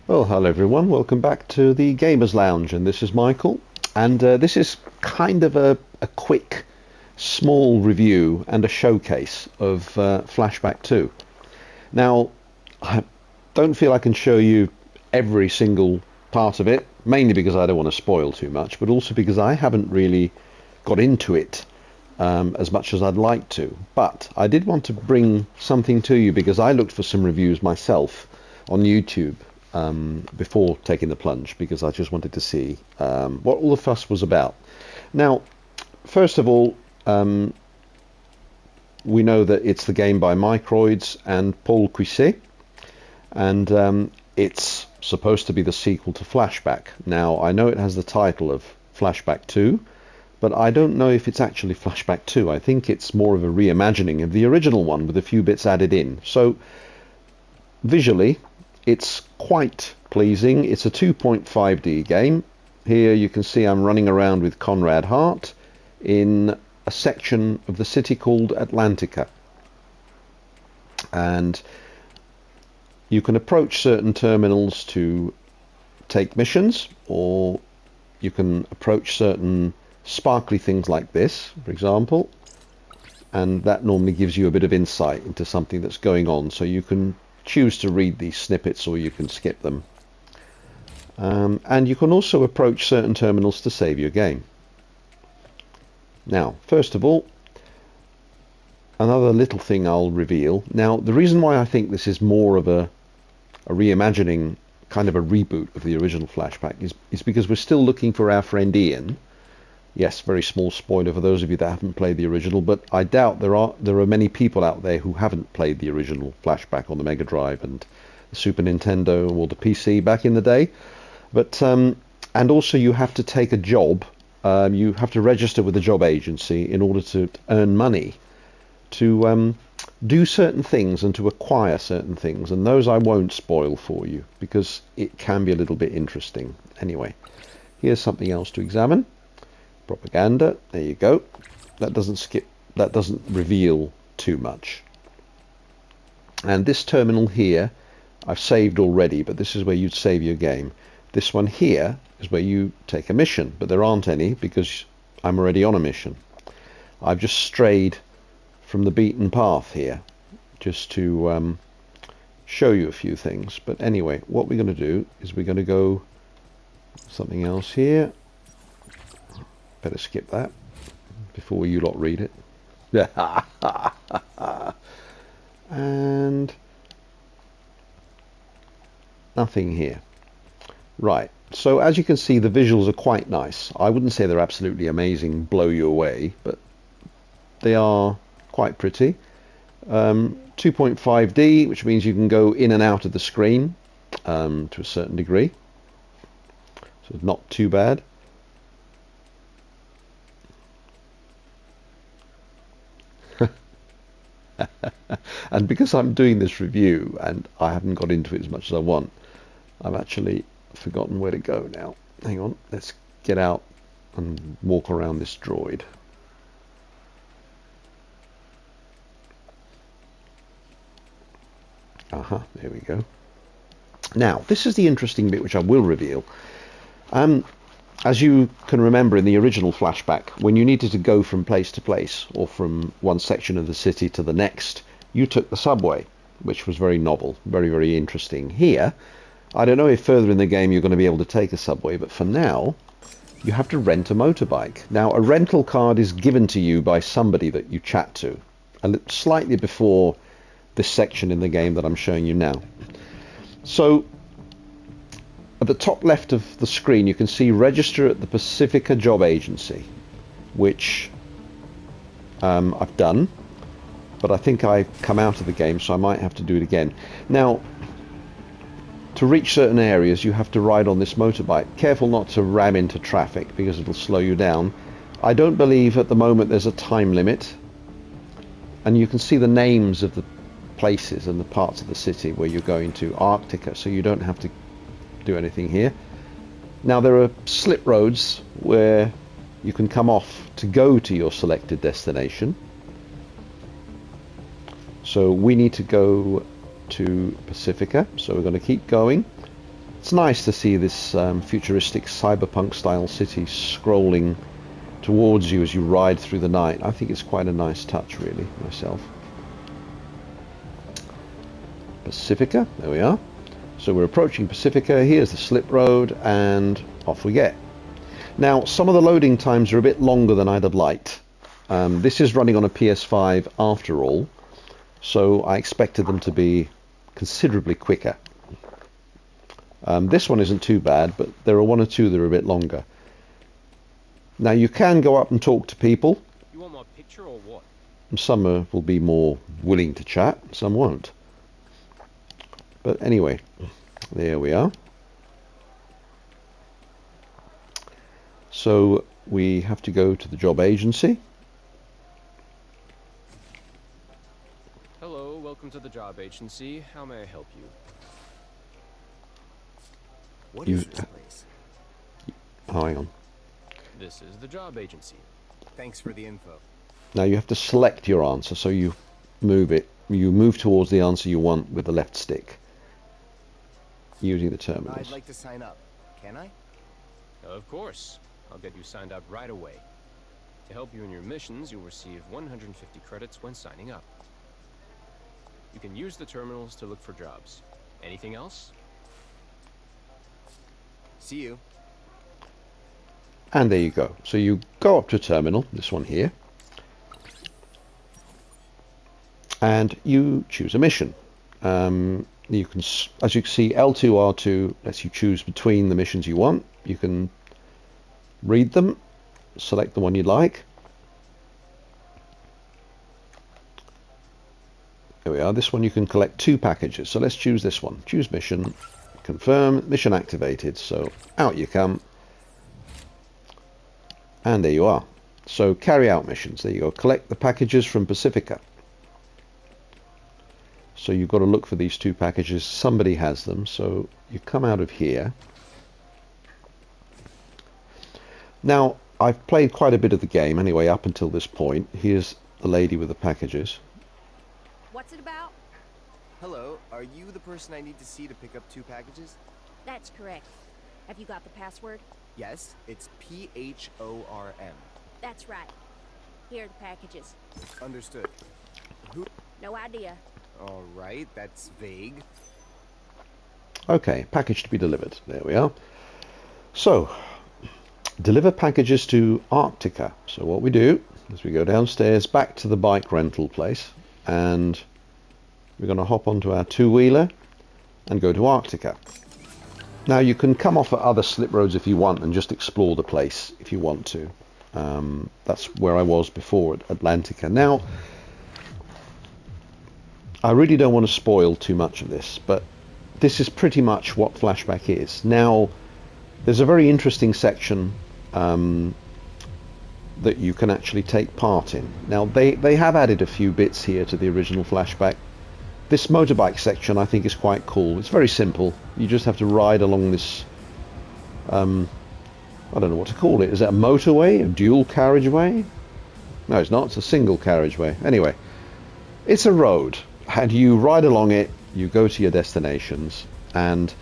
Well, hello everyone, welcome back to the Gamers Lounge, and this is Michael, and this is kind of a quick, small review and a showcase of Flashback 2. Now, I don't feel I can show you every single part of it, mainly because I don't want to spoil too much, but also because I haven't really got into it as much as I'd like to. But I did want to bring something to you because I looked for some reviews myself on YouTube before taking the plunge, because I just wanted to see what all the fuss was about. Now, first of all, we know that it's the game by Microids and Paul Cuisset, and it's supposed to be the sequel to Flashback. Now, I know it has the title of Flashback 2, but I don't know if it's actually Flashback 2. I think it's more of a reimagining of the original one with a few bits added in. So, visually, it's quite pleasing. It's a 2.5D game. Here you can see I'm running around with Conrad Hart in a section of the city called Atlantica. And you can approach certain terminals to take missions, or you can approach certain sparkly things like this, for example, and that normally gives you a bit of insight into something that's going on, so you can choose to read these snippets or you can skip them. And you can also approach certain terminals to save your game. Now, first of all, another little thing I'll reveal. Now, the reason why I think this is more of a reimagining, kind of a reboot of the original Flashback, is because we're still looking for our friend Ian. Yes, very small spoiler for those of you that haven't played the original, but I doubt there are many people out there who haven't played the original Flashback on the Mega Drive and the Super Nintendo or the PC back in the day. But and also you have to take a job. You have to register with a job agency in order to earn money to do certain things and to acquire certain things, and those I won't spoil for you because it can be a little bit interesting. Anyway, here's something else to examine. Propaganda, there you go. That doesn't reveal too much. And this terminal here I've saved already, but this is where you'd save your game. This one here is where you take a mission, but there aren't any because I'm already on a mission. I've just strayed from the beaten path here just to show you a few things. But anyway, what we're going to do is we're going to go something else here. Better skip that before you lot read it. And nothing here. Right, so as you can see, the visuals are quite nice. I wouldn't say they're absolutely amazing, blow you away, but they are quite pretty. 2.5D, which means you can go in and out of the screen to a certain degree. So it's not too bad. And because I'm doing this review and I haven't got into it as much as I want, I've actually forgotten where to go now. Hang on, let's get out and walk around this droid. There we go. Now, this is the interesting bit which I will reveal. As you can remember in the original Flashback, when you needed to go from place to place or from one section of the city to the next, you took the subway, which was very novel, very, very interesting. Here, I don't know if further in the game you're going to be able to take a subway, but for now, you have to rent a motorbike. Now, a rental card is given to you by somebody that you chat to, slightly before this section in the game that I'm showing you now. So, at the top left of the screen, you can see register at the Pacifica Job Agency, which I've done, but I think I've come out of the game, so I might have to do it again. Now, to reach certain areas, you have to ride on this motorbike. Careful not to ram into traffic because it'll slow you down. I don't believe at the moment there's a time limit, and you can see the names of the places and the parts of the city where you're going to. Arctica, so you don't have to do anything here. Now, there are slip roads where you can come off to go to your selected destination. So we need to go to Pacifica, so we're going to keep going. It's nice to see this futuristic cyberpunk style city scrolling towards you as you ride through the night. I think it's quite a nice touch, really, myself. Pacifica, there we are. So we're approaching Pacifica. Here's the slip road, and off we get. Now, some of the loading times are a bit longer than I'd have liked. This is running on a PS5 after all, so I expected them to be considerably quicker. This one isn't too bad, but there are one or two that are a bit longer. Now, you can go up and talk to people. You want my picture or what? Some will be more willing to chat, some won't. But anyway, there we are. So we have to go to the job agency. Hello, welcome to the job agency. How may I help you? What is this place? Oh, hang on. This is the job agency. Thanks for the info. Now you have to select your answer, so you move it. You move towards the answer you want with the left stick, using the terminals. I'd like to sign up. Can I? Of course. I'll get you signed up right away. To help you in your missions, you'll receive 150 credits when signing up. You can use the terminals to look for jobs. Anything else? See you. And there you go. So you go up to a terminal, this one here, and you choose a mission. You can, as you can see, L2, R2 lets you choose between the missions you want. You can read them, select the one you like. There we are. This one you can collect 2 packages. So let's choose this one. Choose mission, confirm, mission activated. So out you come. And there you are. So carry out missions. There you go. Collect the packages from Pacifica. So you've got to look for these 2 packages. Somebody has them. So you come out of here. Now, I've played quite a bit of the game anyway up until this point. Here's the lady with the packages. What's it about? Hello, are you the person I need to see to pick up 2 packages? That's correct. Have you got the password? Yes, it's PHORM. That's right. Here are the packages. Understood. Who? No idea. All right, that's vague. Okay, package to be delivered. There we are. So, deliver packages to Arctica. So what we do is we go downstairs back to the bike rental place, and we're going to hop onto our 2-wheeler and go to Arctica. Now you can come off at other slip roads if you want and just explore the place if you want to. That's where I was before at Atlantica. Now, I really don't want to spoil too much of this, but this is pretty much what Flashback is. Now, there's a very interesting section that you can actually take part in. Now, they have added a few bits here to the original Flashback. This motorbike section I think is quite cool. It's very simple. You just have to ride along this, I don't know what to call it. Is it a motorway? A dual carriageway? No, it's not. It's a single carriageway. Anyway, it's a road, and you ride along it, you go to your destinations, and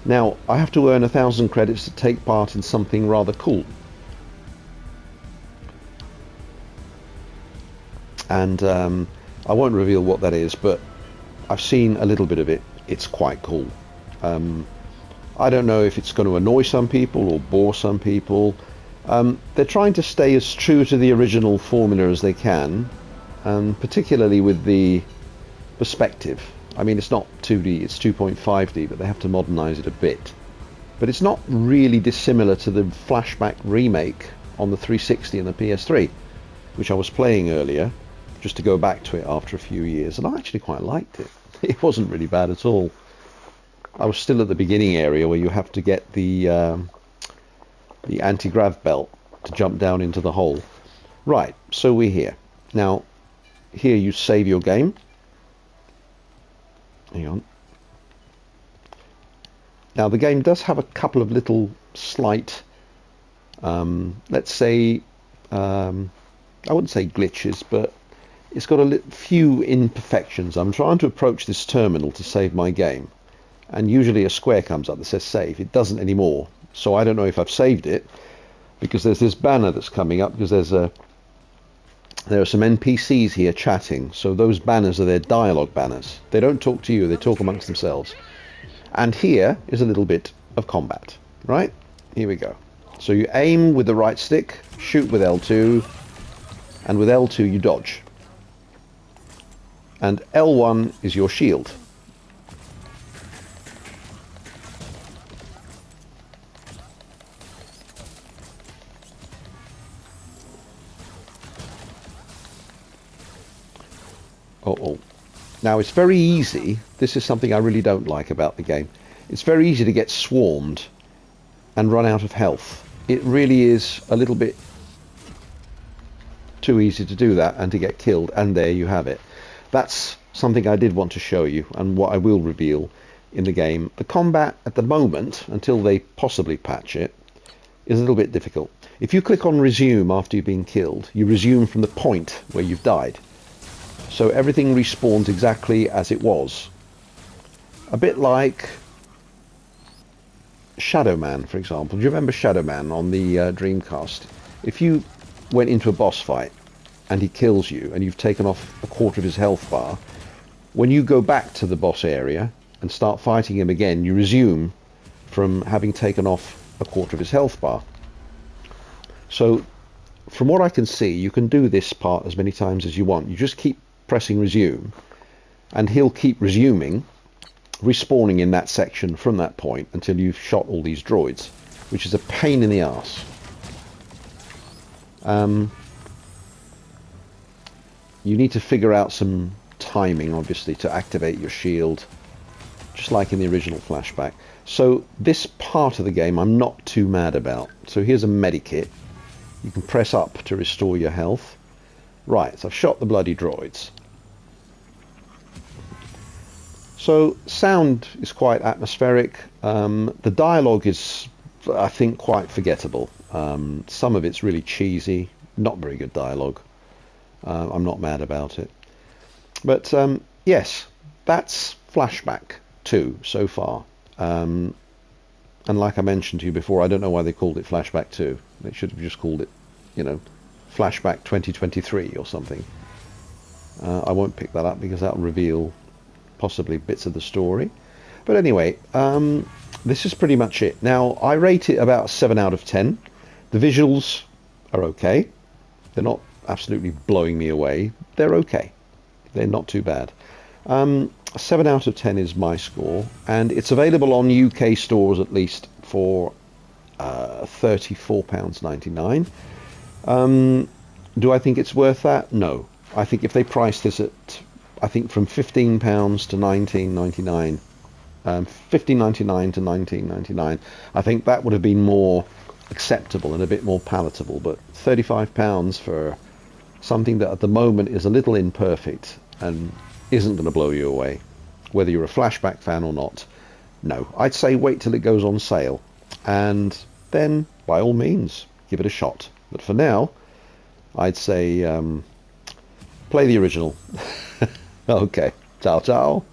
now I have to earn 1,000 credits to take part in something rather cool. And I won't reveal what that is, but I've seen a little bit of it. It's quite cool. I don't know if it's going to annoy some people or bore some people. They're trying to stay as true to the original formula as they can, and particularly with the perspective. I mean, it's not 2D, it's 2.5D, but they have to modernize it a bit. But it's not really dissimilar to the Flashback remake on the 360 and the PS3, which I was playing earlier, just to go back to it after a few years, and I actually quite liked it. It wasn't really bad at all. I was still at the beginning area where you have to get the anti-grav belt to jump down into the hole. Right, so we're here. Now, here you save your game. Hang on. Now, the game does have a couple of little slight, let's say, I wouldn't say glitches, but it's got a few imperfections. I'm trying to approach this terminal to save my game, and usually a square comes up that says save. It doesn't anymore, so I don't know if I've saved it, because there's this banner that's coming up, because there are some NPCs here chatting, so those banners are their dialogue banners. They don't talk to you, they talk amongst themselves. And here is a little bit of combat, right? Here we go. So you aim with the right stick, shoot with L2, and with L2 you dodge. And L1 is your shield. Uh-oh. Now it's very easy, this is something I really don't like about the game, it's very easy to get swarmed and run out of health. It really is a little bit too easy to do that and to get killed, and there you have it. That's something I did want to show you, and what I will reveal in the game. The combat at the moment, until they possibly patch it, is a little bit difficult. If you click on resume after you've been killed, you resume from the point where you've died. So everything respawns exactly as it was. A bit like Shadow Man, for example. Do you remember Shadow Man on the Dreamcast? If you went into a boss fight and he kills you and you've taken off a quarter of his health bar, when you go back to the boss area and start fighting him again, you resume from having taken off a quarter of his health bar. So from what I can see, you can do this part as many times as you want. You just keep pressing resume and he'll keep resuming, respawning in that section from that point until you've shot all these droids, which is a pain in the arse. You need to figure out some timing, obviously, to activate your shield, just like in the original Flashback. So this part of the game I'm not too mad about. So here's a medikit. You can press up to restore your health. Right, so I've shot the bloody droids. So sound is quite atmospheric. The dialogue is, I think, quite forgettable. Some of it's really cheesy, not very good dialogue. I'm not mad about it. But yes, that's Flashback 2 so far. And like I mentioned to you before, I don't know why they called it Flashback 2. They should have just called it, you know, Flashback 2023 or something. I won't pick that up because that'll reveal possibly bits of the story. But anyway, this is pretty much it. Now, I rate it about 7 out of 10. The visuals are okay. They're not absolutely blowing me away. They're okay. They're not too bad. 7 out of 10 is my score, and it's available on UK stores at least for £34.99. Do I think it's worth that? No. I think if they priced this at, I think from £15 to £19.99, £15.99 to £19.99, I think that would have been more acceptable and a bit more palatable. But £35 for something that at the moment is a little imperfect and isn't going to blow you away, whether you're a Flashback fan or not, no. I'd say wait till it goes on sale, and then by all means give it a shot. But for now, I'd say play the original. Okay, ciao ciao.